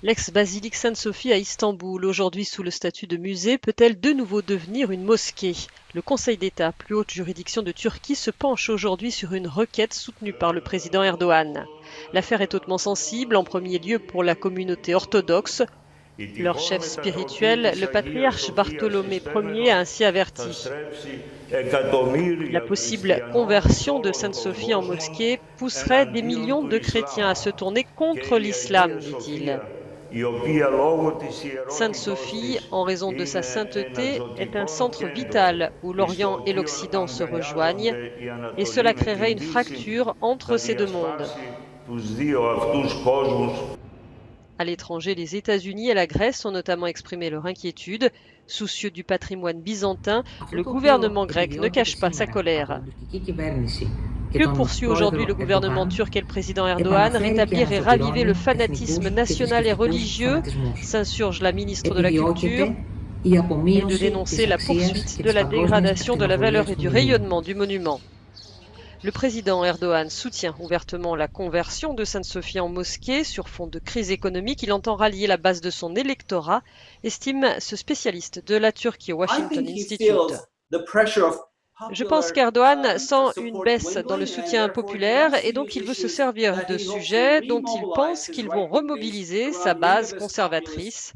L'ex-basilique Sainte-Sophie à Istanbul, aujourd'hui sous le statut de musée, peut-elle de nouveau devenir une mosquée? Le Conseil d'État, plus haute juridiction de Turquie, se penche aujourd'hui sur une requête soutenue par le président Erdogan. L'affaire est hautement sensible, en premier lieu pour la communauté orthodoxe. Leur chef spirituel, le patriarche Bartholomé Ier, a ainsi averti. La possible conversion de Sainte-Sophie en mosquée pousserait des millions de chrétiens à se tourner contre l'islam, dit-il. Sainte-Sophie, en raison de sa sainteté, est un centre vital où l'Orient et l'Occident se rejoignent, et cela créerait une fracture entre ces deux mondes. À l'étranger, les États-Unis et la Grèce ont notamment exprimé leur inquiétude. Soucieux du patrimoine byzantin, le gouvernement grec ne cache pas sa colère. Que poursuit aujourd'hui le gouvernement turc et le président Erdogan? Rétablir et raviver le fanatisme national et religieux, s'insurge la ministre de la Culture, et de dénoncer la poursuite de la dégradation de la valeur et du rayonnement du monument. Le président Erdogan soutient ouvertement la conversion de Sainte-Sophie en mosquée sur fond de crise économique. Il entend rallier la base de son électorat, estime ce spécialiste de la Turquie au Washington Institute. Je pense qu'Erdogan sent une baisse dans le soutien populaire et donc il veut se servir de sujets dont il pense qu'ils vont remobiliser sa base conservatrice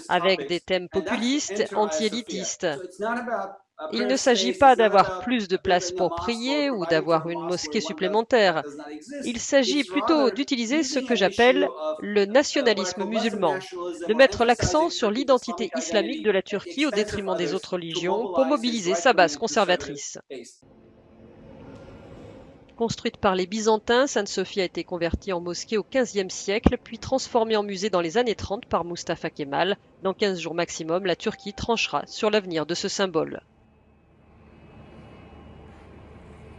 avec des thèmes populistes, anti-élitistes. Il ne s'agit pas d'avoir plus de place pour prier ou d'avoir une mosquée supplémentaire. Il s'agit plutôt d'utiliser ce que j'appelle le nationalisme musulman, de mettre l'accent sur l'identité islamique de la Turquie au détriment des autres religions pour mobiliser sa base conservatrice. Construite par les Byzantins, Sainte-Sophie a été convertie en mosquée au XVe siècle, puis transformée en musée dans les années 30 par Mustafa Kemal. Dans 15 jours maximum, la Turquie tranchera sur l'avenir de ce symbole.